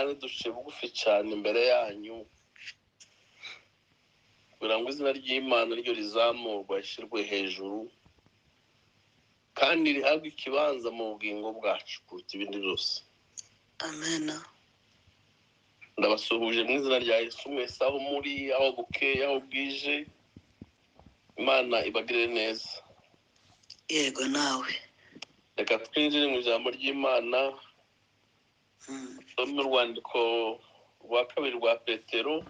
kandi duciye bugufi cyane imbere yanyu kugira ngo izina ry'Imana ryo rizamurwa rishyirwe hejuru kandi rihabwe ikibanza mu bugingo bwacu kuruta ibindi byose. Amen. Ndabasuhuje mu izina rya Yesu mwese aho muri, aho bukeye, aho bwije. Imana ibagirire neza. Yego nawe. Reka twinjire mu ijambo ry'Imana. Dusome urwandiko rwa kabiri rwa Petero,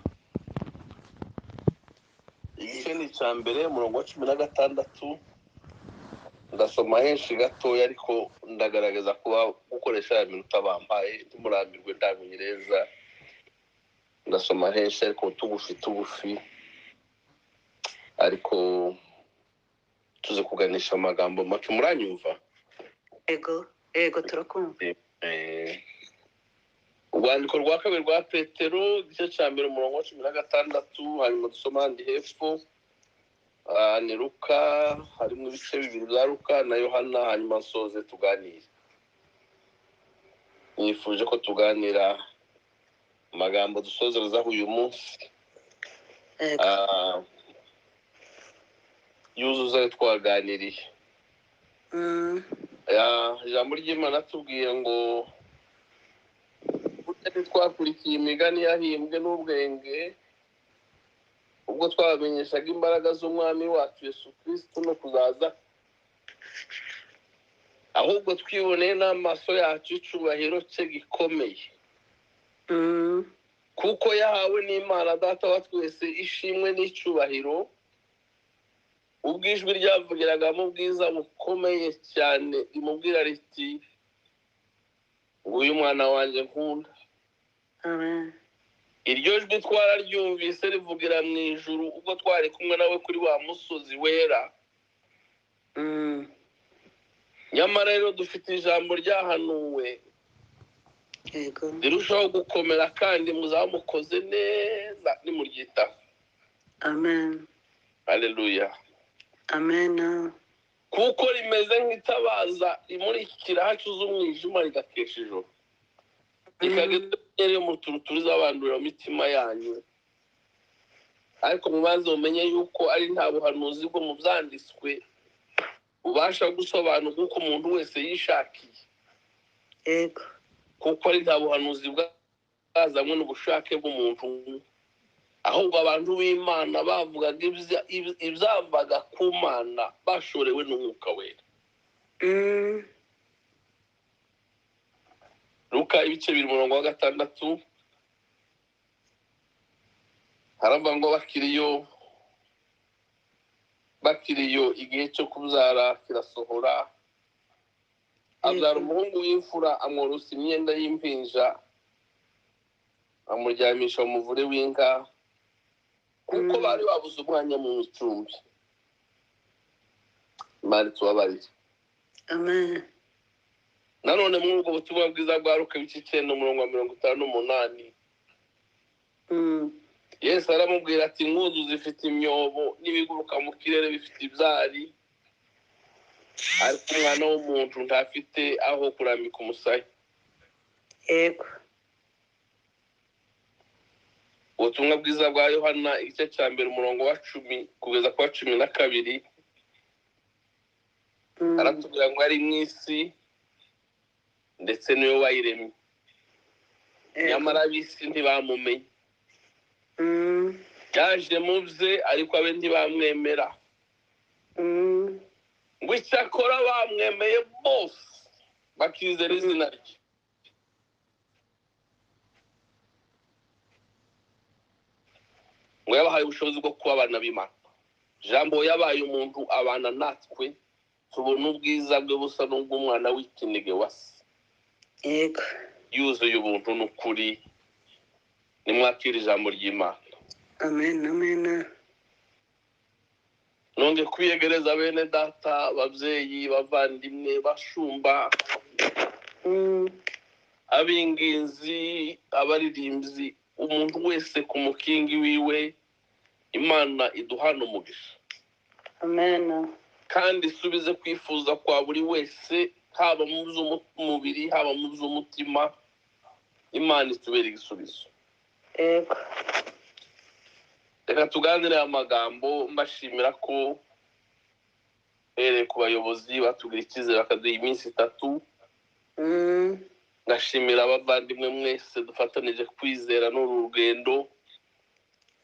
igice ni icya mbere, umurongo wa 16. Ndasoma henshi gatoya ariko ndagaragaza kuba gukoresha ya minota bampaye ntimurambirwe ndagunyereza. Ndasoma henshi ariko tugufi ariko tuze kuganisha amagambo make. Muranyumva? Ego turakumva. Urwandiko rwa kabiri rwa Petero, igice cya mbere, umurongo wa 16. Hanyuma dusoma handi hepfo. Ni Luka, harimo ibice bibiri bya Luka na Yohana, hanyuma nsoze tuganire. Nifuje ko tuganira amagambo dusozerezaho uyu munsi yuzuza twaganiriye. Ijambo ry'Imana tubwiye ngo twakurikiye imigani yahimbwe n'ubwenge ubwo twabamenyeshaga imbaraga z'umwami wacu Yesu Kristo no kuzaza, ahubwo twiboneye n'amaso yacu icubahiro cye gikomeye, kuko yahawe n'Imana Data wa twese ishimwe n'icubahiro, ubwo ijwi ryavugiraga mu bwiza bukomeye cyane rimubwira riti, nguyu mwana wanjye nkunda. Amen. Iryo jwi twararyumvise rivugira mu ijuru ubwo twari kumwe nawe kuri wa musozi wera. Nyamara rero dufite ijambo ryahanuwe rirushaho gukomera kandi muzamukoze neza nimuryitaho. Amen. Haleluya. Amen. Kuko rimeze nk'itabaza rimurikira hacuze umwijima rigakesha ijoro, rikageza mu turuturi z'abandurira mitima yanyu. Ariko mubanze mumenye yuko ari nta buhanuzi bwo mu byanditswe ubasha gusobanura uko umuntu wese yishakiye. Ego. Kuko ari nta buhanuzi bwazanywe n'ubushake bw'umuntu, ahubwo abantu b'Imana bavugaga ibyavaga ku Mana bashorewe n'Umwuka wera. Luka ibice bibiri umurongo wa 6. Haramba ngo bakiriyo igihe cyo kubyara kirasohora, abyara umuhungu w'imfura, amworosa imyenda y'impinja, amuryamisha mu muvure w'inka, kuko bari babuze umwanya mu icumbi. Imana itubabarire. Amen. Nanone muri ubwo butumwa bwiza bwa Luka ibice 9 umurongo wa 58. Yesu aramubwira ati, inkuzu zifite imyobo n'ibiguruka mu kirere bifite ibyari, ariko umwana w'umuntu ntafite aho kurambika umusaya. Ego. Ubutumwa bwiza bwa Yohana igice cya mbere umurongo wa 10 kugeza ku wa 12. Aratubwira ngo ari mu isi ndetse niwe wayiremye, nyamara ab'isi ntibamumenye. Yaje mu bye ariko abe ntibamwemera, ngo icyakora bamwemeye bose bakizera izina rye. Ngo yabahaye ubushobozi bwo kuba abana b'Imana. Jambo yabaye umuntu abana natwe, tubona ubwiza bwe busa n'ubw'umwana w'ikinege wa se. Yego. Yuzuye ubuntu n'ukuri. Nimwakira ijambo ry'Imana. Amen. Amen. Nonge kwiyegereza bene data, ababyeyi, bavandimwe, bashumba, ab'inginzi, abaririmbyi, umuntu wese ku mukingi wiwe. Imana iduhana umugisha. Amen. Kandi isubize kwifuza kwa buri wese, haba mu by'umubiri, haba mu by'umutima, Imana itubere igisubizo. Yego. Reka tuganire amagambo mbashimira ko ku bayobozi batubwira icyizere bakaduha iminsi 3. Ngashimira abavandimwe mwese dufatanije kwizera n'uru rugendo.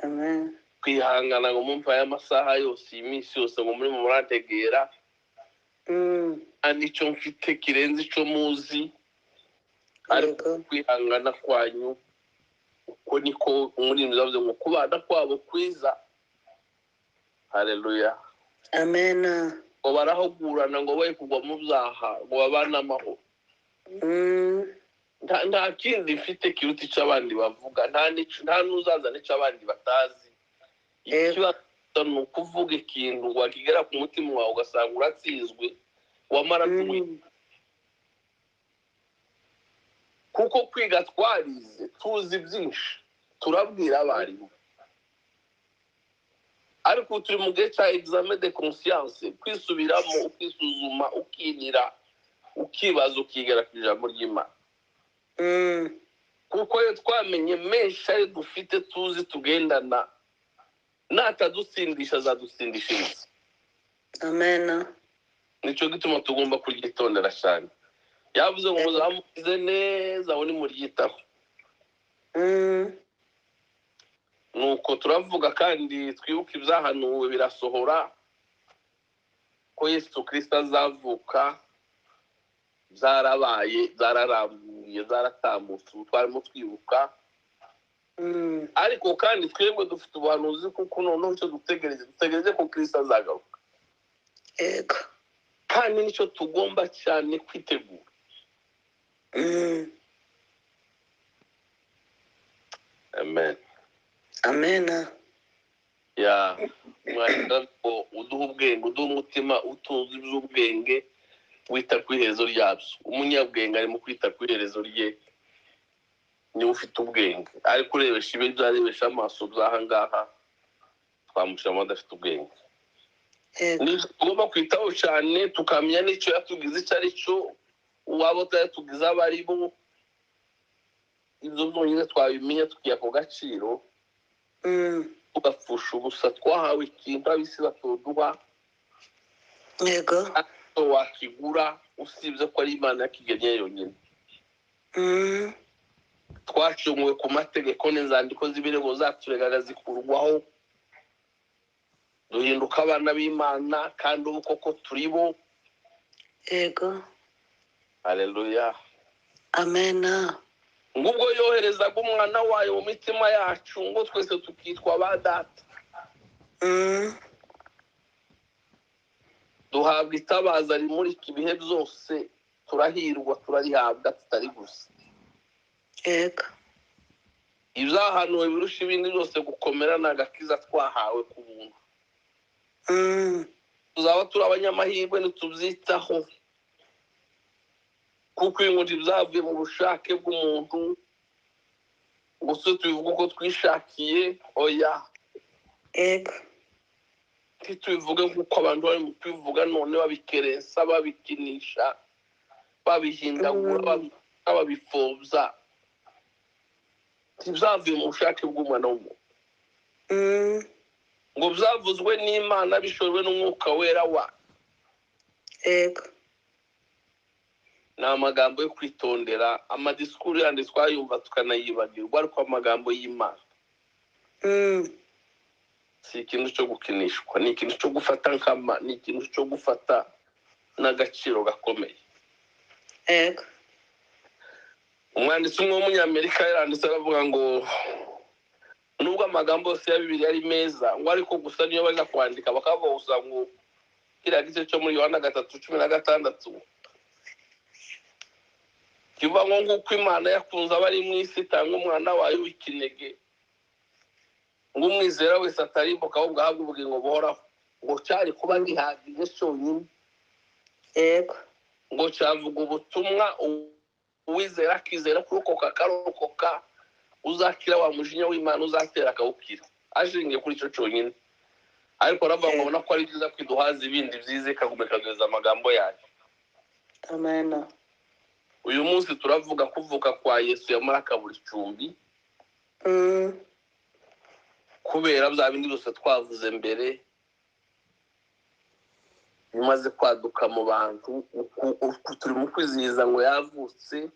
Amen. Kwihangana ngo mumva aya masaha yose, iminsi yose ngo muri mu murantegera. Nicyo mfite kirenze icyo muzi, ariko kwihangana kwanyu uko niko umurimo zavuze ngo kubana kwabo kwiza. Haleluya. Amen. Ngo barahugurana ngo baye kugwa mu byaha ngo babane amahoro. Nta kindi mfite kiruta icyo abandi bavuga, nta n'uzaza n'icyo abandi batazi. Ikibazo ni ukuvuga ikintu wakigera ku mutima wawe ugasanga uratsinzwe wamara kumenya. Kuko kwiga twarize tuzi byinshi turabwira abarimu, ariko turi mu gihe cya examen de conscience, kwisubiramo ukisuzuma ukinira ukibaza ukigera ku ijambo ry'Imana. Kuko iyo twamenye menshi ari dufite tuzi tugendana, natadutsindisha azadutsindisha inzi. Amen. Nicyo gituma tugomba kuryitondera cyane. Yavuze ngo muzamukize neza aho nimuryitaho. Nuko turavuga kandi twibuka ibyahanuwe birasohora ko Yesu Kristo azavuka. Zarabaye, zararambuye, zaratambutse, twarimo twibuka. Ariko kandi twebwe dufite ubuhanuzi kuko noneho icyo dutegereje ko Kristo azagaruka. Yego. Kandi nicyo tugomba cyane kwitegura. Amen. Amen. Ya mwanya ko uduha ubwenge, uduha umutima utunze iby'ubwenge, wita ku iherezo ryabyo. Umunyabwenge ari mu kwita ku iherezo rye, niwe ufite ubwenge. Ariko urebesha ibe byarebesha amaso by'aha ngaha, twamushyira mu badafite ubwenge. Tugomba kwitaho cyane tukamenya n'icyo yatugize icyo ari cyo, uwaba utayatugize abo ari bo. Ibyo byonyine twabimenya tukiha ku gaciro, tugapfusha ubusa. Twahawe ikintu ab'isi batoduha. Yego. Wakigura usibye ko ari Imana yakigennye yonyine. Twacunguwe ku mategeko n'inzandiko z'ibirego zaturegaga zikurwaho, duhinduka abana b'Imana kandi ubu koko turi bo. Yego. Haleluya. Amen. Ngubwo yoherezaga umwana wayo mu mitima yacu ngo twese tukitwa ba data. Duhabwa itabaza rimurika ibihe byose, turahirwa turarihabwa tutari gusa. Yego. Ibyahanuwe birusha ibindi byose gukomera ni agakiza twahawe ku buntu. Tuzaba turi abanyamahirwe nitubyitaho, kuko ibintu byavuye mu bushake bw'umuntu. Gusa tubivuga uko twishakiye, oya. Yego. Ntitubivuge nk'uko abantu bari mu kwivuga none babikerensa, babikinisha, babihindagura, babipfobya. Ntibyavuye mu bushake bw'umwana w'umuntu. Ngo byavuzwe n'Imana bishorwe n'umwuka wera wa. Yego. Ni amagambo yo kwitondera. Amadisikuru yandi twayumva tukanayibagirwa, ariko amagambo y'Imana si ikintu cyo gukinishwa, ni ikintu cyo gufata nkama, ni ikintu cyo gufata n'agaciro gakomeye. Yego. Umwanditsi umwe w'umunyamerika yaranditse aravuga ngo nubwo amagambo yose ya Bibiliya ari meza, ngo ariko gusa niyo baje kwandika bakavuga gusa ngo kiriya gice cyo muri Yohana 3:16 kivuga ngo nk'uko Imana yakunze abari mu isi itanga umwana wayo w'ikinege ngo umwizera wese atarimbuka ahubwo ahabwe ubugingo buhoraho. Ngo cyari kuba gihagije cyonyine. Yego. Ngo cyavuga ubutumwa uwizera akizera kurokoka akarokoka, uzakira wa mujinya w'Imana uzatera akawukira. Ashingiye kuri icyo cyonyine. Ariko aravuga ngo ubona ko ari byiza kwiduhaza ibindi byize, kagume kaduheza amagambo yayo. Amen. uyu munsi turavuga kuvuka kwa Yesu yamara kabura icumbi kubera bya bindi byose twavuze mbere bimaze kwaduka mu bantu turi mu kwizihiza ngo yavutse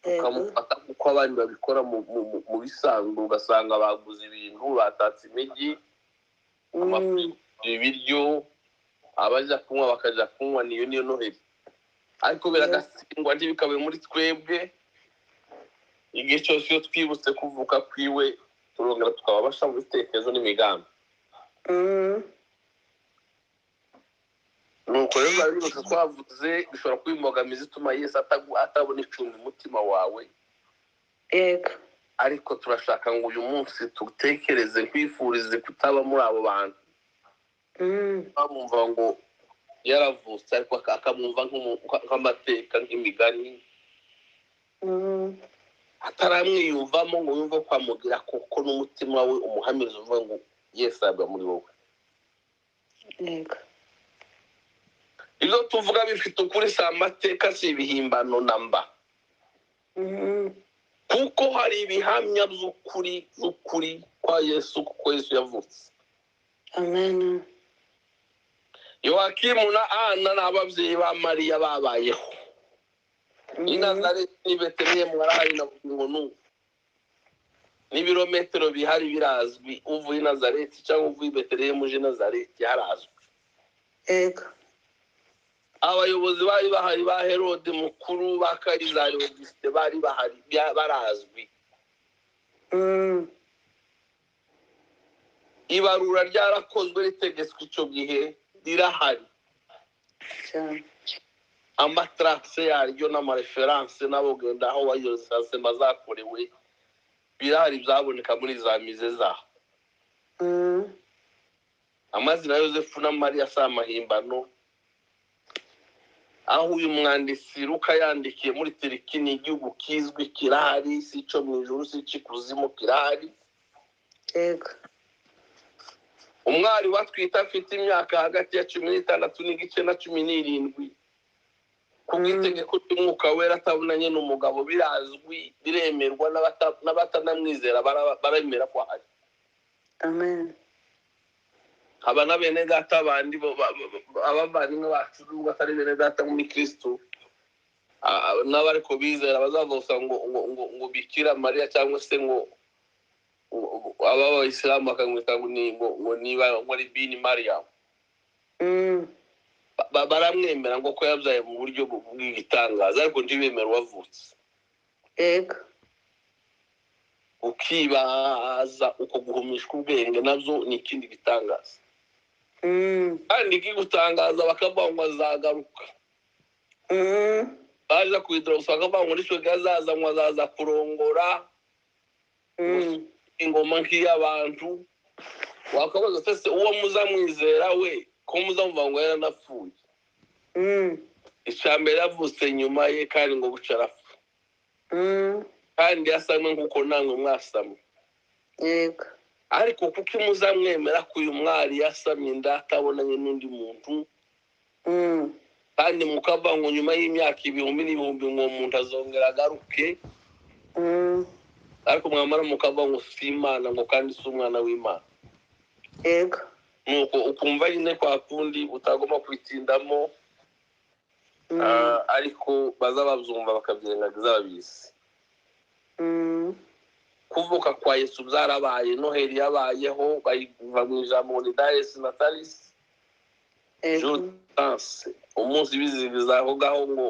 ukamufata kuko abandi babikora mu bisanzwe ugasanga baguze ibintu batatse imijyi ibiryo abaja kunywa bakaja kunywa niyo Noheli ariko biragatsindwa ntibikabe muri twebwe igihe cyose iyo twibutse kuvuka kwiwe turongera tukababasha mu bitekerezo n'imigambi nuko rero bari bose twavuze bishobora kuba imbogamizi ituma Yesu atabona icumbi umutima wawe ariko turashaka ngo uyu munsi tutekereze kwifurize kutaba muri abo bantu bamumva ngo yaravutse ariko akamumva nk'amateka nk'imigani ataramwiyumvamo ngo yumve ko amugira kuko n'umutima we umuhamiriza uvuga ngo Yesu abwa muri wowe ibyo tuvuga bifite ukuri si amateka si ibihimbano namba kuko hari ibihamya by'ukuri kwa Yesu kuko Yesu yavutse amen Yowakimu na Ana n'ababyeyi ba Mariya babayeho i Nazareti n'i Betelehemu barahari na ngo n'ubu n'ibirometero bihari birazwi uvuye i Nazareti cyangwa uvuye i Betelehemu uje i Nazareti harazwi abayobozi bari bahari ba Herode mukuru ba Karizari Augusite bari bahari barazwi ibarura ryarakozwe ritegetswe icyo gihe rirahari amatrase yaryo n'amareferanse n'abogenda aho bayose bazakorewe birahari byaboneka muri za mize zaho amazina ya Yosefu na Mariya si amahimbano aho uyu mwanditsi Luka yandikiye muri Tirikini igihugu kizwi kirahari si cyo mu ijuru si cy'ikuzimu kirahari umwari watwita afite imyaka hagati ya 16 n'igice na 17 kubw'itegeko ry'umwuka wera atabonanye n'umugabo birazwi biremerwa n'abatanamwizera baremera ko hari amen abana bene data bandi abavandimwe bacu nubwo atari bene data muri Kristo n'abariko bizera bazavuga ngo Bikira Mariya cyangwa se ngo abayisilamu bakamwita ngo niba muri Bini Mariya baramwemera ngo ko yabyaye mu buryo bw'igitangaza ariko ntibemera uwavutse ukibaza uko guhumishwa ubwenge nabyo ni ikindi gitangaza kandi kigutangaza bakavuga ngo azagaruka baje kwidura bakavuga ngo nicyo gazaza ngo azaza kurongora ingoma nk'iy'abantu wakabaza se uwo muzamwizera we ko muzamva ngo yaranapfuye icambere yavutse nyuma ye kandi ngo bucarafu kandi yasamwe nk'uko namwe mwasamwe ariko kuko muzamwemera ko uyu mwari yasamye inda atabonanye n'undi muntu kandi mukava ngo nyuma y'imyaka ibihumbi n'ibihumbi ngo umuntu azongera agaruke ariko mwamara mukava ngo si Imana ngo kandi si umwana w'Imana nuko ukumva nyine kwa kundi utagomba kwitindamo ariko bazababyumva bakabyirengagiza babizi kuvuka kwa Yesu byarabaye Noheli yabayeho bayiva mu ijambo ni Dies Natalis umunsi bizihiza aho ngaho ngo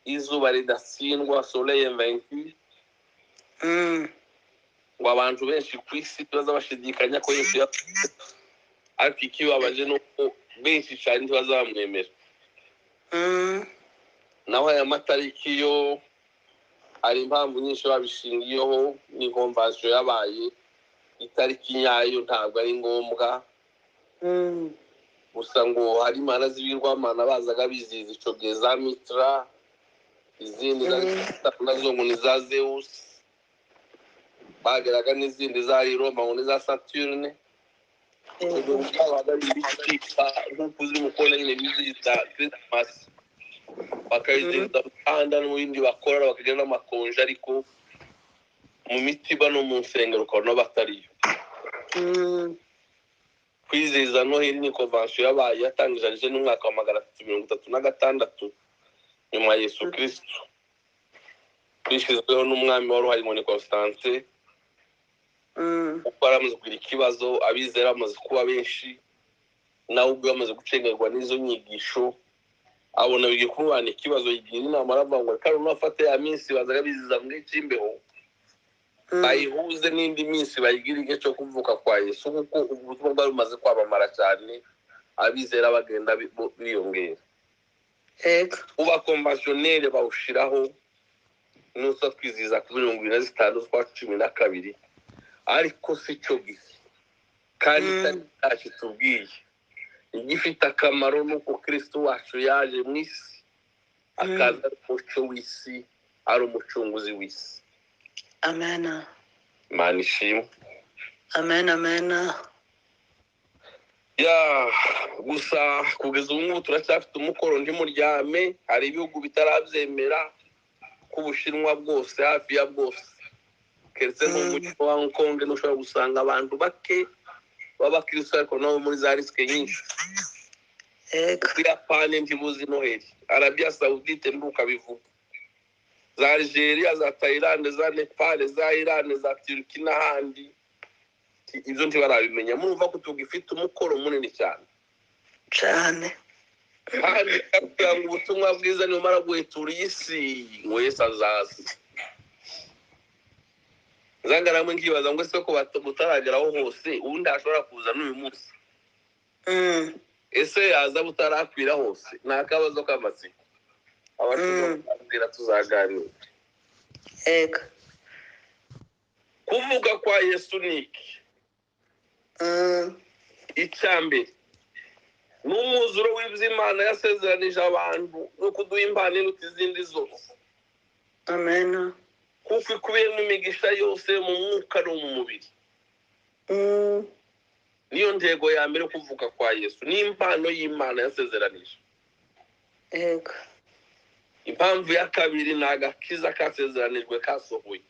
izuba ridatsindwa soleil invaincu ngo abantu benshi ku isi bazabashidikanya ko Yesu yapfuye ariko ikibabaje nuko benshi cyane ntibazamwemera naho aya matariki yo hari impamvu nyinshi babishingiyeho ni convention yabaye itariki nyayo ntabwo ari ngombwa gusa ngo hari imana z'ibirwamana bazaga bizihiza ico gihe za Mitra izindi nazo ngo ni za Zeus bageraga n'izindi za Roma ngo ni za Saturne nk'uko ziri mu kona nyine bizihiza Christmas bakayizihiza mu mihanda no mu bindi bakora bakagira n'amakonje ariko mu mitiba no mu nsengero ukabona batariyo. Kwizihiza Noheli ni konvansiyo yabaye yatangije n'umwaka wa 336 nyuma ya Yesu Kristo, bishyizweho n'umwami wari uhari ngo ni Constantine. Kuko aramaze kugira ikibazo, abizera bamaze kuba benshi, nawe ubwo yamaze gucengerwa n'izo nyigisho, abona bigiye kumubana ikibazo, yigira inama aravuga ngo reka runafate ya minsi bazaga biziza mu gihe cy'imbeho bayihuze n'indi minsi bayigira igihe cyo kuvuka kwa Yesu, kuko ubutumwa bwari bumaze kwamamara cyane, abizera bagenda biyongera. Uba konvensiyoneri bawushiraho n'usa twizihiza ku 25 z'ukwa 12, ariko si cyo gihe kandi ntacyo tubwiye. Igifite akamaro nuko Kristo wacu yaje mu isi akaza ari umuco w'isi, ari umucunguzi w'isi. Amen. Imana ishimwe. Amen. Amen. Gusa kugeza ubu ngubu turacyafite umukoro ntimuryame. Hari ibihugu bitarabyemera ko Ubushinwa bwose hafi ya bwose, keretse nk'umujyi wa Hong Kong ntushobora gusanga abantu bake b'abakristo ariko nabo muri za risike nyinshi. Buyapani ntibuzi Noheli, Arabia Saudite ntukabivuga, za Algeria, za Thailand, za Nepal, za Iran, za Turkey n'ahandi, ibyo ntibarabimenya. Murumva ko tugifite umukoro munini cyane kandi kugira ngo ubutumwa bwiza nimara guhetura isi ngo Yesu azaza. Zangaramwe nkibaza ngo ese ko butarageraho hose ubundi ashobora kuza n'uyu munsi, ese yaza butarakwira hose? Ni akabazo k'amatsiko abashobora tuzaganira. Kuvuga kwa Yesu niki? Icyambere n'umwuzuro w'iby'Imana yasezeranije abantu no kuduha impano iruta izindi zose. Amen. Kuko ikubiyemo imigisha yose mu mwuka no mu mubiri. Niyo ntego ya mbere kuvuga kwa Yesu, ni impano y'Imana yasezeranije. Impamvu ya kabiri ni agakiza kasezeranijwe kasohoye.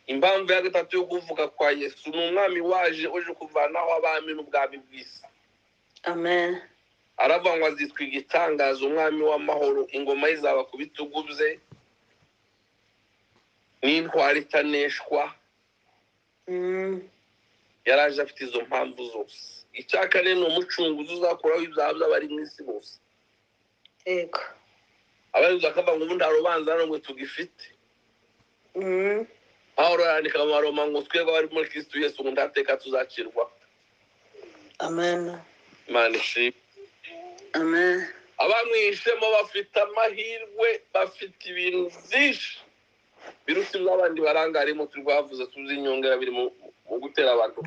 Impamvu ya gatatu yo kuvuga kwa Yesu ni umwami waje uje kuvanaho abami n'ubwami bw'isi. Amen. Aravuga ngo azitwa igitangaza, umwami w'amahoro, ingoma ye izaba ku bitugu bye, n'intwari itaneshwa. Yaraje afite izo mpamvu zose. Icya kane ni umucunguzi uzakuraho ibyaha by'abari mu isi bose. Abayobozi bakavuga ngo ubundi hari urubanza n'ubwo tugifite. Pawulo yandika mu Baroma ngo twebwe abari muri Kristo Yesu ngo ndateka tuzacirwa. Amen. Imana ishimwe. Amen. Abamwishemo bafite amahirwe, bafite ibintu byinshi biruta n'abandi barangarimo turwavuze tuzi inyongera biri mu gutera abantu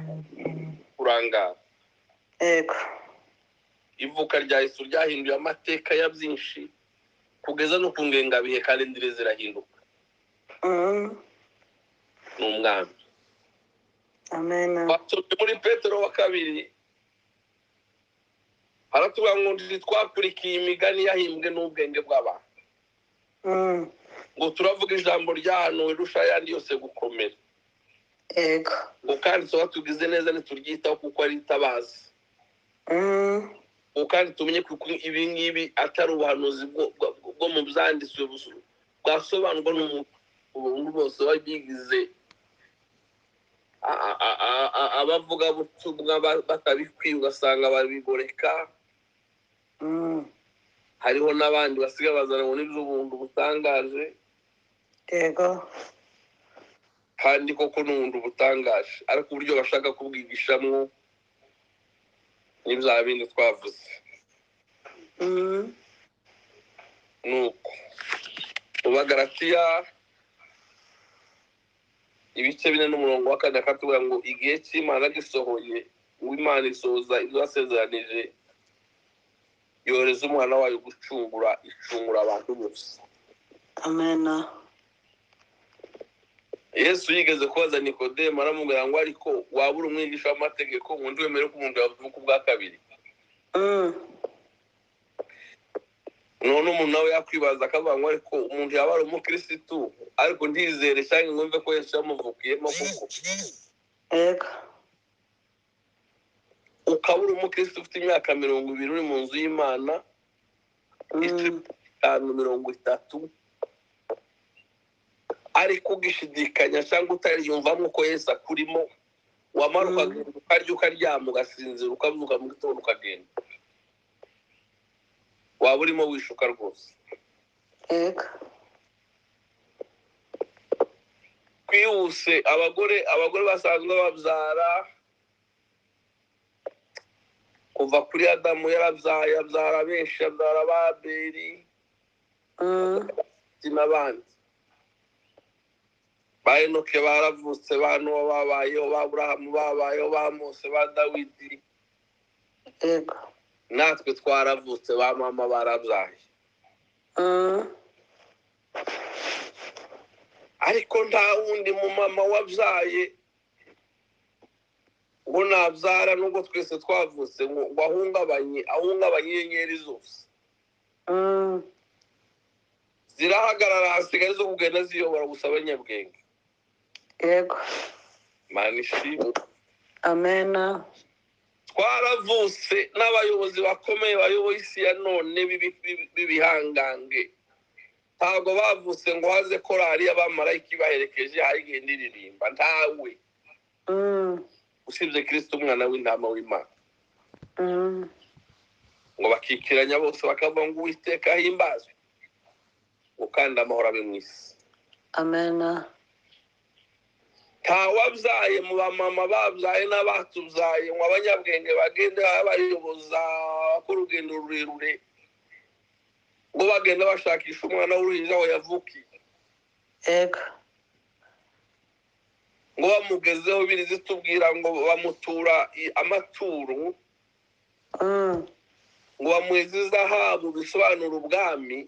kurangara. Ivuka rya Yesu ryahinduye amateka ya byinshi kugeza no kungenga bihe kandi ndire zirahinduka. N'umwami. Amen. Basomye muri Petero wa 2 haratubwira ngo twakurikiye imigani yahimbwe n'ubwenge bw'abantu, ngo turavuga ijambo ryahanuwe irusha ayandi yose gukomera. Ngo kandi tuba tugize neza nituryitaho kuko ari itabazi. Ngo kandi tumenye kuko ibi ngibi atari ubuhanuzi bwo mu byanditswe bwasobanurwa n'umuntu bose wabigize abavuga butumwa batabikwiye ugasanga babigoreka. Hariho n'abandi basigaye bazana ngo n'iby'ubuntu butangaje. Kandi koko n'ubuntu butangaje, ariko uburyo bashaka kubwigishamwo ni bya bindi twavuze. Nuko mu Bagalatiya ibice 4:4 akatubwira ngo igihe cy'Imana gisohoye, ngo Imana isohoza ibyo yasezeranije, yoreza umwana wayo gucungura abantu bose. Amen. Yesu yigeze kubaza Nikodemo aramubwira ngo ariko wabura umwigisha w'amategeko ngo ndiwemere ko umuntu yavuka ubwa kabiri? none umuntu nawe yakwibaza akavuga ngo ariko umuntu yaba ari umukirisitu ariko ndizere cyangwa ngumve ko Yesu yamuvukiyemo kuko Yego. ukaba uri umukirisitu ufite imyaka 20 uri mu nzu y'Imana 50 ariko ugishidikanya cyangwa utariyumvamo ko Yesu akurimo wamara ukagenda ukarya ukaryama ugasinzira ukabyuka mu gitondo ukagenda waba urimo wishuka rwose. Yego. Kwihuse abagore basanzwe babyara kuva kuri Adamu yaravyaye abyara benshi abyara Babeli n'abandi ba Enoke baravutse ba Nowa babayeho ba Aburahamu babayeho ba Mose ba Dawidi. Yego. natwe twaravutse ba mama barabyaye ariko nta wundi mu mama wabyaye ngo nabyara nubwo twese twavutse ngo ahungabanye inyenyeri zose zirahagarara hasigaye zo kugenda ziyobora gusa abanyabwenge. Yego. Imana ishimwe. Amena. Twaravutse n'abayobozi bakomeye bayoboye isi ya none bibihangange ntabwo bavutse ngo haze korali y'abamarayika baherekeje harigenda iririmba ntawe usibye Kristo umwana w'intama w'Imana ngo bakikiranya bose bakavuga ngo Uwiteka himbazwe ngo kandi amahoro abe mu isi. Amena. Tawabyaye mu bamama babyaye n'abatubyaye ngo abanyabwenge bagende abayoboza bakora urugendo rurerure ngo bagenda bashakisha umwana w'uruhinja aho yavukiye. Yego. ngo bamugezeho birizi tubwira ngo bamutura amaturo ngo bamuheze izahabu bisobanura ubwami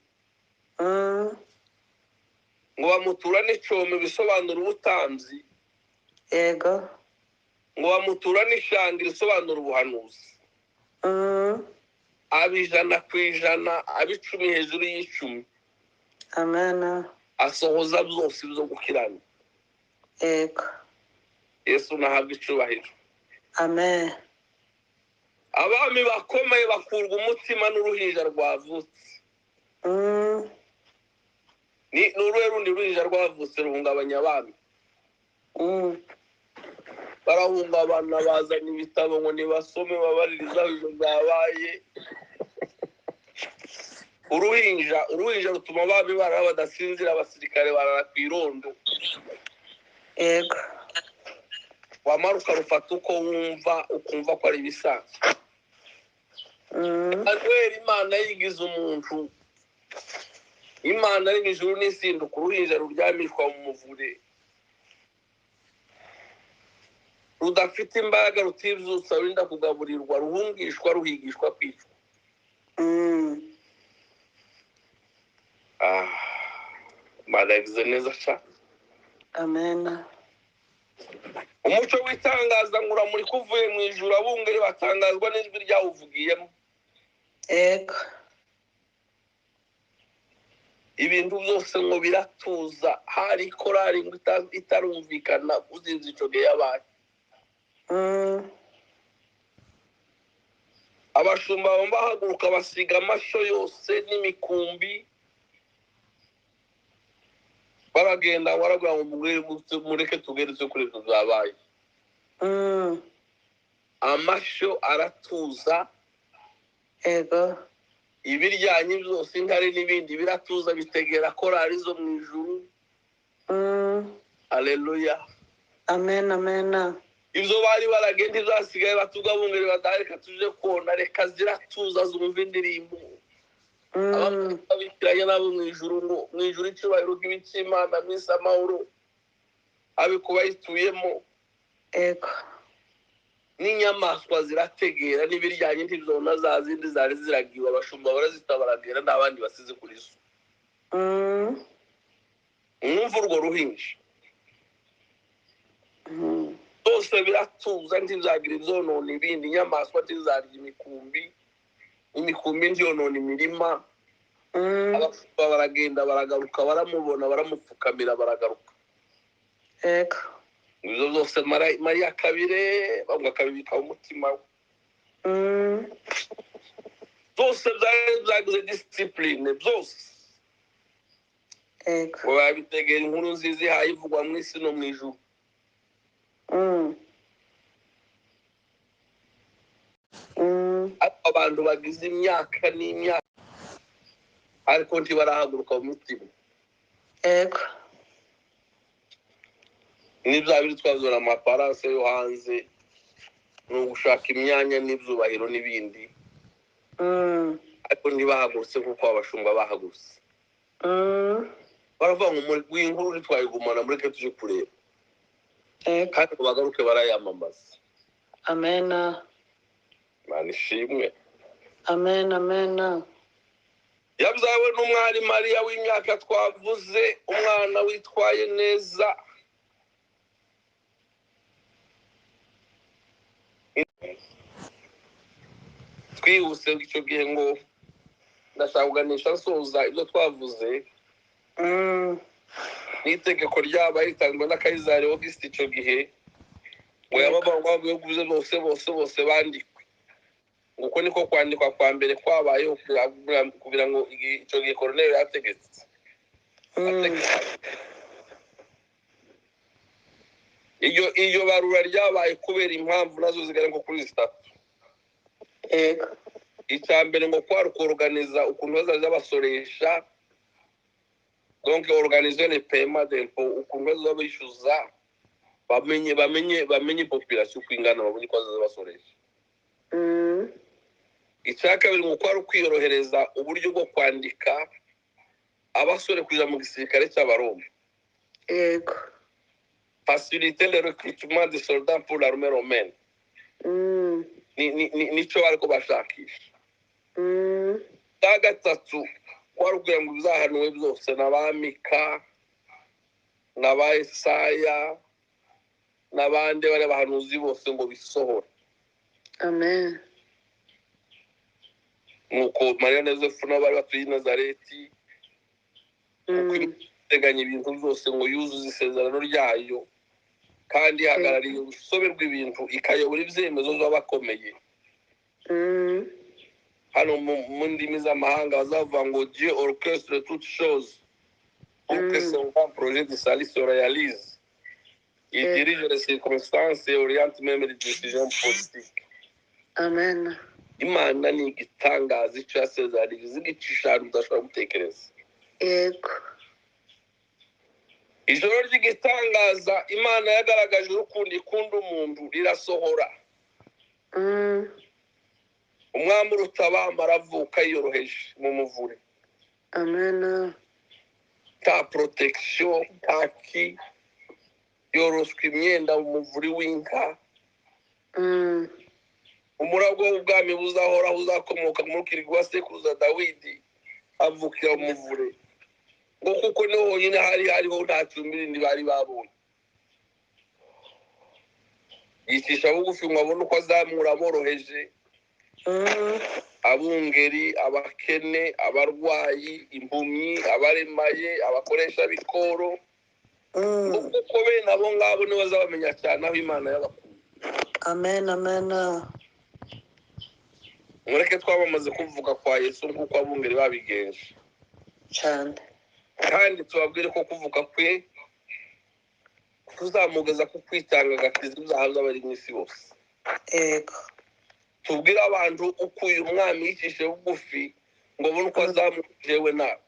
ngo bamutura n'icome bisobanura ubutambyi. Yego. ngo bamutura n'ishanga risobanura ubuhanuzi. abijana ku ijana abicumi hejuru y'icumi. Amena. asohoza byose byo gukirana. Yego. Yesu nahabwa icubahiro. Amen. abami bakomeye bakurwa umutima n'uruhinja rwavutse. ni n'uruhe rundi ruhinja rwavutse ruhungabanya abami. barahungabana bazana ibitabo ngo nibasome babaririzaho ibyo byabaye. uruhinja rutuma abami barara badasinzira abasirikare barara ku irondo. Yego. wamara ukarufata uko wumva ukumva ko ari ibisanzwe. Manuel Imana yigize umuntu. Imana ari ijuru n'isinduka uruhinja ruryamishwa mu muvure rudafite imbaraga rutibyutsa rurinda kugaburirwa ruhungishwa ruhigishwa kwicwa. Maragize neza cyane. Amena. umuco w'itangaza ngo uramuri kuvuye mu ijuru abungeri batangazwa n'ijwi ryawuvugiyemo. Yego. ibintu byose ngo biratuza hari korari ngo itarumvikana uzinze ico gihe yabaye. abashumba bahaguruka basiga amasho yose n'imikumbi baragenda barabwira ngo mureke tugeretse kuri ibyo byabaye. amasho aratuza. Yego. ibiryanye byose intare n'ibindi biratuza bitegera korari zo mu ijuru. Haleluya. Amen. Amena. ibyo bari baragenda izasigaye batugabungere badareka tuje kona reka ziratuza zumva indirimbo. ababikiranye nabo mu ijuru ngo mu ijuru icubahiro bw'Imana mwisi amahoro abe kubayituyemo. Yego. n'inyamaswa zirategera n'ibiryanye ntibizona za zindi zari ziragiwe abashumba barazitabaragera n'abandi basize kuri zo. mwumva urwo ruhinja byose biratuza ntizagira ibyonona ibindi. inyamaswa ntizarya imikumbi ntiyonona imirima. abashumba baragenda baragaruka baramubona baramupfukamira baragaruka Yego. ibyo byose Mariya kabire bamwe akabibika umutima we byose byagize discipline byose Yego. ngo babitegera inkuru nziza ihaye ivugwa mu isi no mu ijuru abantu bagize imyaka n'imyaka ariko ntibarahaguruka mu mutima Yego. ni bya biri twazura amaparanse yo hanze ni ugushaka imyanya n'ibyubahiro n'ibindi ariko ntibahagurutse kuko abashumba bahagurutse baravuga ngo inkuru ntitwayigumana mureke tuje kureba kandi ngo bagaruke barayamamaza. Amena. Imana ishimwe. Amen, amen. Yabyawe n'umwari Mariya w'imyaka twavuze, umwana witwaye neza. Twihuse icyo gihe ngo ndashaka kuganisha nsoza ibyo twavuze. N'itegeko ryabaye ritanzwe na Kayizari Augusite icyo gihe ngo yababangwa mu bihugu bose bandikwe. Nguko niko kwandikwa kwa mbere kwabayeho kugira ngo icyo gihe Koruneliyo yategetse. Iyo barura ryabaye kubera impamvu nazo zigera nko kuri 3. Icya mbere ngo kwari kuorganiza ukuntu bazaza basoresha, donc organiser les paiements d'impôts, ukuntu bazaza bishyuza bamenye population kwingana babonye ko bazaza basoresha. Icya kabiri ngo kwari kwiyorohereza uburyo bwo kwandika abasore kuja mu gisirikare cy'Abaroma. Faciliter le recrutement des soldats pour l'armée romaine. Nico bariko bashakisha. Gatatu kwari kugira ngo bizahanuwe byose n'abamika n'aba Yesaya n'abandi bari abahanuzi bose ngo bisohore. Amen. Nuko Mariya na Yosefu n'abari batuye i Nazareti teganya ibintu byose ngo yuzuze isezerano ryayo kandi ihagarariye urusobe rw'ibintu ikayobora ibyemezo z'abakomeye. Hano mu ndimi z'amahanga bazavuga ngo Dieu orchestre toutes choses pour que son grand projet de salut se réalise. Il dirige les circonstances et oriente même les décisions politiques. Amen. Imana ni igitangaza icyo yasezeranyije z'igicisha udashobora gutekereza. Yego. Ijoro ry'igitangaza Imana yagaragaje urukundo ikunda umuntu rirasohora. Umwami urutabamba aravuka yoroheje mu muvure. Amen. Ta protection taki yoroswe imyenda mu muvuri w'inka. Umuragwa w'ubwami buzahora uzakomoka mu rukirwa sekuruza Dawidi avukira mu muvure. Ngo kuko niho honyine hariho nta cumbi rindi bari babonye. Yicisha bugufi ngo abone uko azamura aboroheje, abungeri, abakene, abarwayi, impumyi, abaremaye, abakoresha bikoro. Kuko bene abo ngabo nibo bazabamenya cyane aho Imana yabakunda. Amen, amen. Mureke twabamaze kuvuga kwa Yesu nk'uko abungeri babigenje cyane, kandi tubabwire ko kuvuga kwe kuzamugeza ku kwitanga agakiza ibyaha by'abari mu isi bose. Yego. Tubwire abantu uko uyu mwami yicishije bugufi ngo abone uko azamujewe nawe.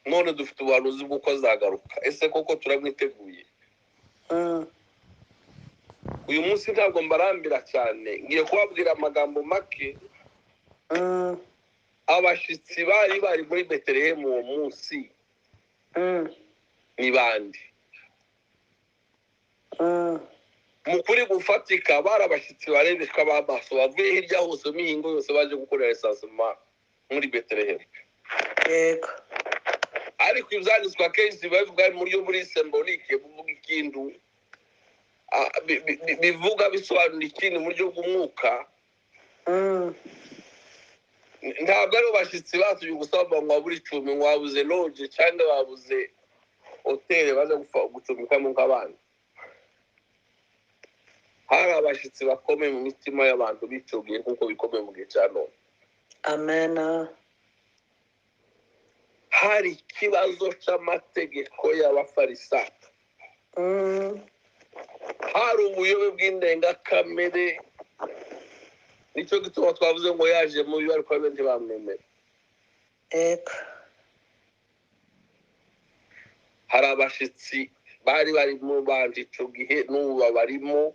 None dufite ubuhanuzi bw'uko azagaruka. Ese koko turamwiteguye? Uyu munsi ntabwo mbarambira cyane, ngiye kubabwira amagambo make. Abashitsi bari muri Betelehemu uwo munsi ni bandi. Mukuri gufatika bari abashitsi barebeshwa b'amaso bavuye hirya hose mu mihingo yose baje gukorera recensement muri Betelehemu. Yego. Ariko ibyanditswe akenshi bavuga muri symbolique buvuga ikintu bivuga bisobanura ikintu mu buryo bw'umwuka. ntabwo ari abashyitsi basuye gusaba ngo wabure icumbi ngo wabuze loge cyangwa babuze hoteli baza gucumbikamo nk'abandi. Hari abashyitsi bakomeye mu mitima y'abantu bicugiye nk'uko bikomeye mu gihe cya none. Amen. Hari ikibazo cy'amategeko y'abafarisayo. Hari ubuyobe bw'indengakamere, nicyo gituma twavuze ngo yaje mu bibi ariko benshi bamwemera. Ego. Hari abashyitsi bari barimo banje icyo gihe n'ubu babarimo.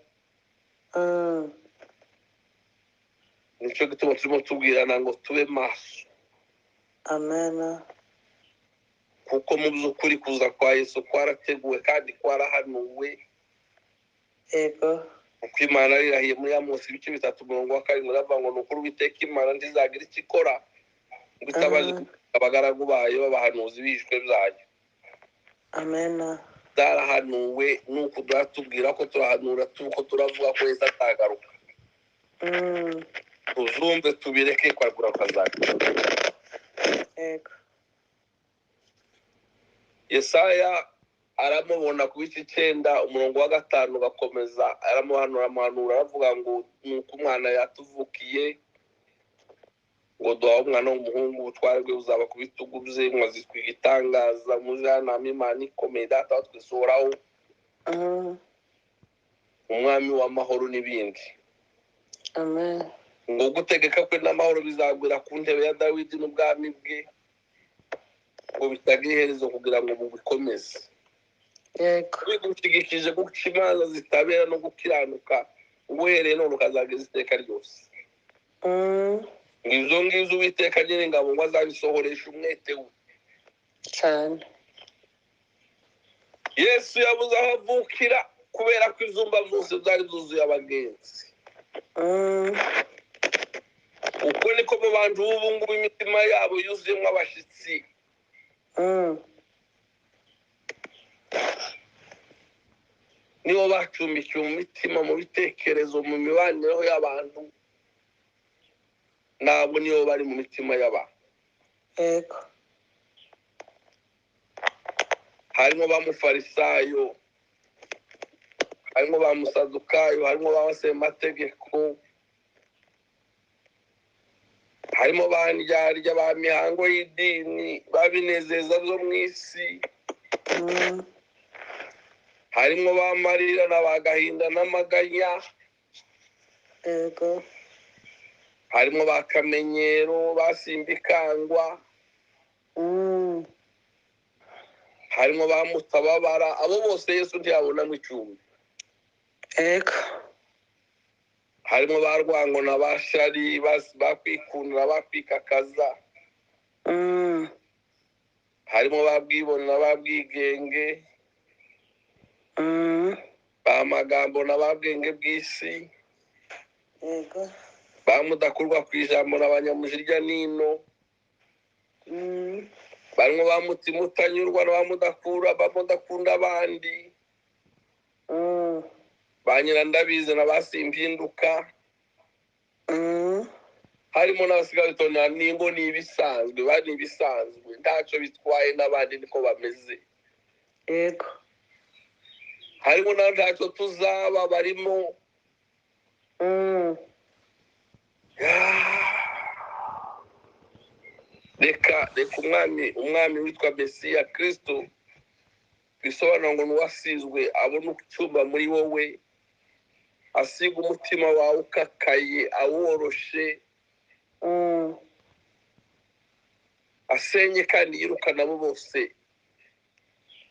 Nicyo gituma turimo tubwirana ngo tube maso. Amen. Kuko mu by'ukuri kuza kwa Yesu kwarateguwe kandi kwarahanuwe. Ego. Uko Imana yarahiye muri Amosi ibice 3:7 iravuga ngo nukuri Uwiteka Imana ntizagira icyo ikora ngo itabaze abagaragu bayo b'abahanuzi bishwe byayo. Amen. Zarahanuwe nuko turatubwira ko turahanura tuko turavuga ko Yesu atagaruka. Tuzumve tubireke kwagura kazakira. Ego. Yesaya aramubona ku bice 9:5 gakomeza aramuhanura aravuga ngo nuko umwana yatuvukiye ngo duha umwana w'umuhungu ubutware bwe buzaba ku bitugu bye mwazitwa igitangaza mujyanama Imana ikomeye data twisohoraho umwami w'amahoro n'ibindi. Amen. Ngo gutegeka kwe n'amahoro bizagwira ku ntebe ya Dawidi n'ubwami bwe ngo bitagira iherezo kugira ngo bubikomeze. Yego. Bigushigikije guca imanza zitabera no gukiranuka uhereye none ukazageza iteka ryose. Ngizo Uwiteka Nyiringabo ngo azabisohoresha umwete we. Cyane. Yesu yabuze aho avukira kubera ko izumba zose zari zuzuye abagenzi. Uko niko mu bantu b'ubu ngubu imitima yabo yuzuyemo abashyitsi. Nibo bacumbikiye mu mitima, mu bitekerezo, mu mibanire y'abantu. Ntabwo nibo bari mu mitima y'abantu. Yego. Harimo ba mufarisayo, harimo ba musadukayo, harimo ba basemategeko, harimo ba ndyarya, ba mihango y'idini, babinezeza byo mu isi. Harimo ba marira n'abagahinda n'amaganya. Yego. Harimo ba kamenyero, basimbikangwa. Harimo ba mutababara. Abo bose Yesu ntiyabonamo icumbi. Yego. Harimo ba rwango na ba shari, bakwikundira, bakwikakaza. Harimo ba bwibone na ba bwigenge. Ba magambo na ba bwenge bw'isi. Yego. Ba mudakurwa ku ijambo n'abanyamujirya nino. Barimo ba mutima utanyurwa na ba mudakunda abandi. Ba nyirandabizi na ba simpinduka. Harimo n'abasigaye bitonera ningo ni ibisanzwe, bari ibisanzwe ntacyo bitwaye n'abandi niko bameze. Yego. Harimo na ntacyo tuzaba barimo. Reka umwami witwa Mesiya Kristo bisobanura ngo n'uwasizwe abona icyumba muri wowe, asiga umutima wawe ukakaye aworoshe, asenye kandi yirukana abo bose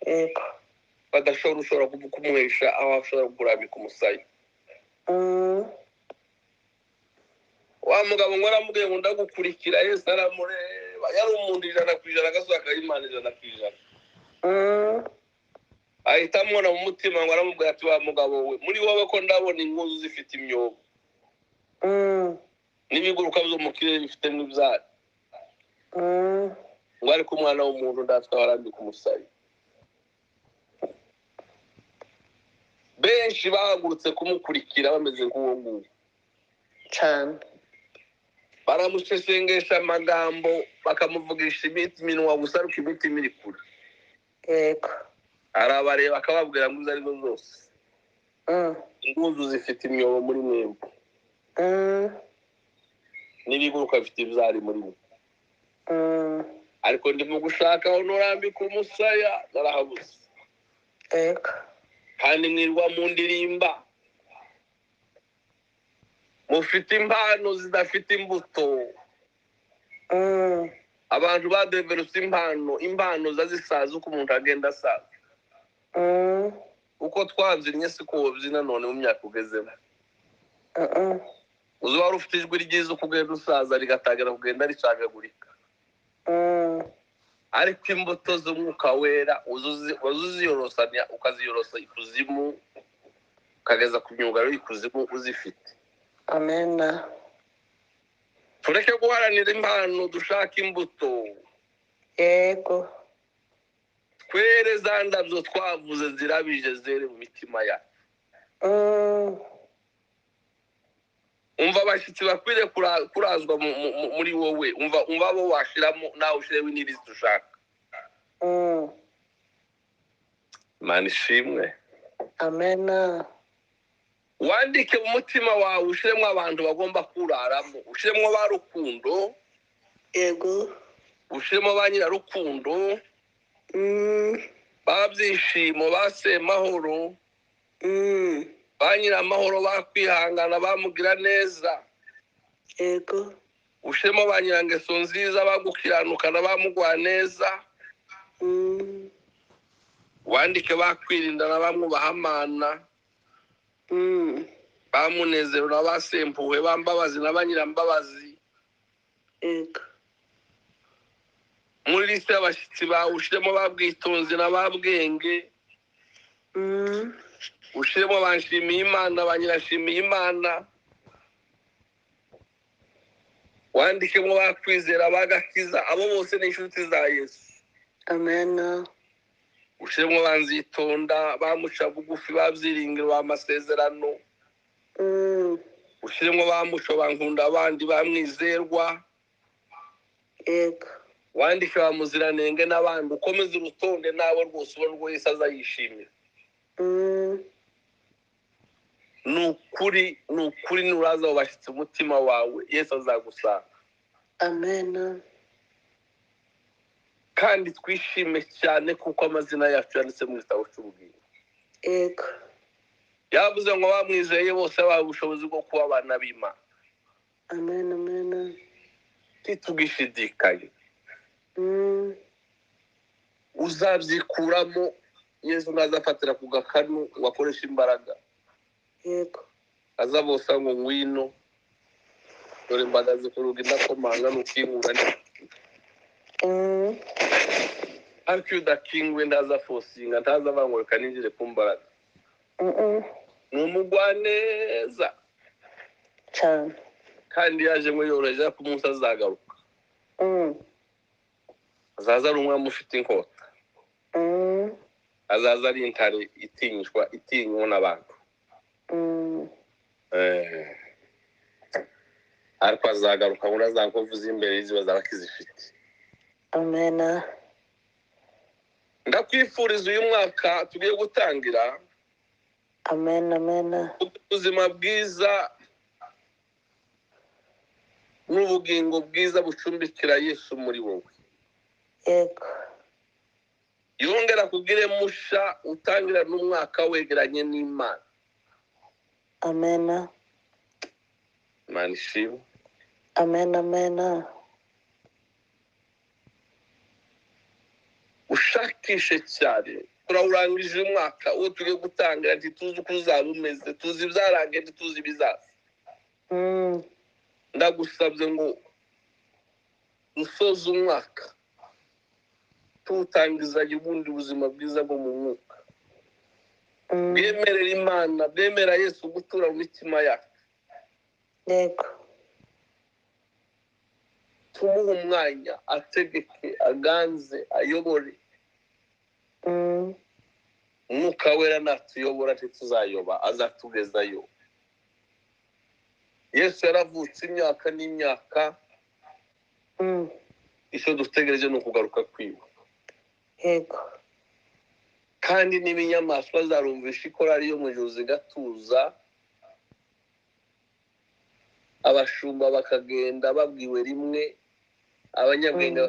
Yego. ushobora kumuhesha aho ashobora kurambika umusaya. Wa mugabo ngo aramubwiye ngo ndagukurikira, Yesu aramureba, yari umuntu 100% agasohoka Imana 100%. Ahita amubona mu mutima ngo aramubwira ati wa mugabo we, muri wowe ko ndabona inkuzu zifite imyobo n'ibiguruka byo mu kirere bifite n'ibyari, ngo ariko umwana w'umuntu ndatwa arambika umusaya. Benshi bahagurutse kumukurikira bameze nk'uwo nguwo cyane. baramusesengesha amagambo bakamuvugisha iminwa gusa ariko imitima iri kure. Yego. Arabareba akababwira ngo izo ari zo zose inguzu zifite imyobo muri mwebwe n'ibiguruka bifite ibyari muri mwe, ariko ndi mu gushaka aho nurambika umusaya narahabuze. Yego. kandi mwirwa mu ndirimba mufite impano zidafite imbuto. Abantu badeveruse impano zazisaza uko umuntu agenda asaza. Uko twabyinnye siko wobyina none mu myaka ugezemo. Uzi wari ufite ijwi ryiza uko ugenda usaza rigatangira kugenda ricagagurika. Ariko imbuto z'umwuka wera uziyorosanya ukaziyorosa ikuzimu ukageza ku myugariro y'ikuzimu uzifite. Amena. Tureke guharanira impano dushaka imbuto. Yego. Twere za ndabyo twavuze zirabije zere mu mitima yacu. Umva abashyitsi bakwiriye kurazwa muri wowe. Umva abo washiramo nawe ushireho n'irizi dushaka. Imana ishimwe. Amena. Wandike mu mutima wawe ushiremo abantu bagomba kuraramo. Ushiremo ba rukundo. Yego. Ushiremo ba nyirarukundo. Ba byishimo, ba semahoro. Ba nyiramahoro, ba kwihangana, bamugira neza. Yego. Ushiremo ba nyirangeso nziza, bagukiranukana, bamugwa neza. Wandike bakwirindana, bamwubaha Imana. Bamunezero n'abasempuwe, bambabazi n'abanyirambabazi. Yego. Muri liste y'abashyitsi bawe ushiremo babwitonzi n'ababwenge. Ushiremo banshimiye Imana, banyirashimiye Imana. Wandikemo bakwizera, bagakiza, abo bose ni inshuti za Yesu. Amena. Ushiremo banzitonda, bamuca bugufi, babyiringiro, bamasezerano. Ushiremo bamuco, bankunda abandi, bamwizerwa. Yego. Wandike bamuziranenge n'abandi, ukomeze urutonde nabo rwose ubona rwo Yesu azayishimira. Nukuri nuraza abo bashyitsi umutima wawe Yesu azagusanga. Amena. Kandi twishime cyane kuko amazina yacu yanditse mu gitabo cy'ubugingo. Yego. Yavuze ngo bamwizeye bose bahawe ubushobozi bwo kuba abana b'Imana. Amena. Amena. Ntitugishidikanye. Uzabyikuramo Yesu ntazafatira ku gakanu ngo akoreshe imbaraga. Yego. Aza bose ngo ngwino dore mbagaze ku rugi ndakomanga n'ukingura. Ariko iyo udakinguwe ntaza fosinga, ntaza bangoreka ninjire ku mbaraga. Ni umugwaneza Cyane. kandi yaje ngo yoroheje ko umunsi azagaruka. Azaza ari umwami ufite inkota. Azaza ari intare itinywa n'abantu. Ariko azagaruka ngo azankovu z'imbere ziba zabakizifite. Amena. Ndakwifuriza uyu mwaka tugiye gutangira. Amena. Amena. Ubuzima bwiza n'ubugingo bwiza bucumbikira Yesu muri wowe. Yego. Yongera kugire musha utangira n'umwaka wegeranye n'Imana. Amena. Imana ishimwe. Amena. Amena. Ushakishe cyane. Turawurangije umwaka uwo tugiye gutangira, ntituzi uko uzaba umeze, tuzi ibyarangiye ntituzi ibizaza. Ndagusabye ngo dusoze umwaka tuwutangizanye ubundi buzima bwiza bwo mu mwuka. Bwemerera Imana, bwemera Yesu gutura mu mitima yacu. Yego. Tumuhe umwanya ategeke, aganze, ayobore. Umwuka wera natuyobora ntituzayoba, azatugezayo. Yesu yaravutse imyaka n'imyaka, icyo dutegereje ni ukugaruka kwiwe. Yego. Kandi n'ibinyamaswa zarumvisha ikorari yo mu ijuru zigatuza, abashumba bakagenda babwiwe rimwe, abanyabwenge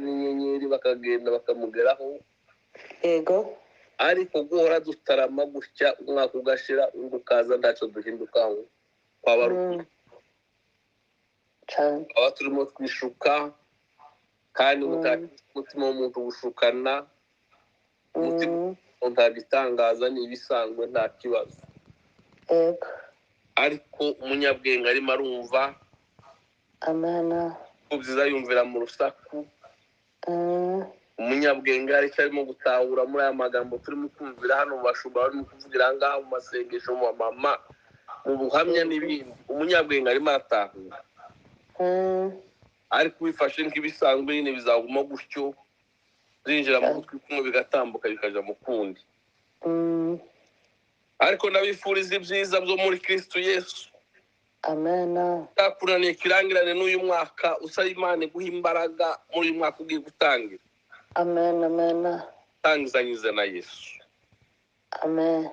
n'inyenyeri bakagenda bakamugeraho. Yego. Ariko guhora dutarama gutya umwaka ugashira undi ukaza ntacyo duhindukaho, twaba aba turimo twishuka, kandi umutima w'umuntu ushukana, umutima nta gitangaza, ni ibisanzwe nta kibazo. Yego. Ariko umunyabwenge arimo arumva, Amena. ubyiza yumvira mu rusaku. Umunyabwenge ariko arimo gutahura muri aya magambo turimo kumvira hano mu bashumba barimo kuvugira ngaha mu masengesho, mu mama, mu buhamya n'ibindi. Umunyabwenge arimo aratahura, ariko ubifashe nk'ibisanzwe nyine bizaguma gutyo, zinjira mu gutwi kumwe bigatambuka bikaja mu kundi. Ariko ndabifuriza ibyiza byo muri Kristo Yesu. Amena. Takuraniye kirangirane n'uyu mwaka, usaba Imana guha imbaraga muri uyu mwaka ugiye gutangira. Amen, amena. Tangizanyize na Yesu. Amen.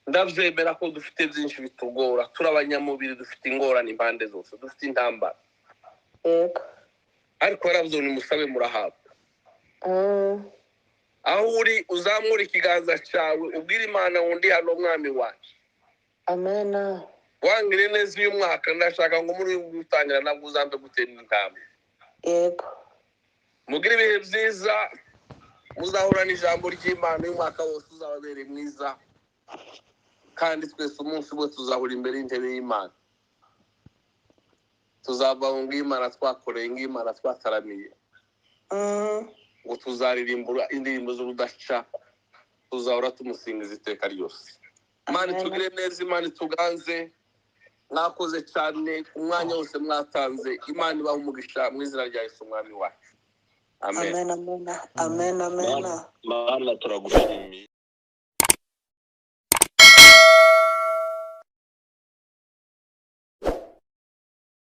Ndavyemera ko dufite byinshi bitugora, turi abanyamubiri, dufite ingorane impande zose, dufite intambara. Yego. Ariko yaravyo ni musabe murahabwa. Aho uri uzamura ikiganza cyawe ubwira Imana ngo ndi hano mwami wanje. Amena. Wangire neza uyu mwaka, ndashaka ngo muri uyu gutangira nabwo uzambe gutera intambwe. Yego. Mugire ibihe byiza, muzahura n'ijambo ry'Imana uyu mwaka wose uzababere mwiza, kandi twese umunsi wose tuzahura imbere y'intebe y'Imana. Tuzava ngo Imana twakoreye, ng'Imana twataramiye, ngo tuzaririmbura indirimbo z'urudaca, tuzahora tumusingiza iteka ryose. Imana itugire neza, Imana ituganze. Mwakoze cyane umwanya wose mwatanze. Imana ibaha umugisha mu izina rya Yesu umwami wacu. Amen. Amen, amena. Amen, amena. Mana turagushimiye.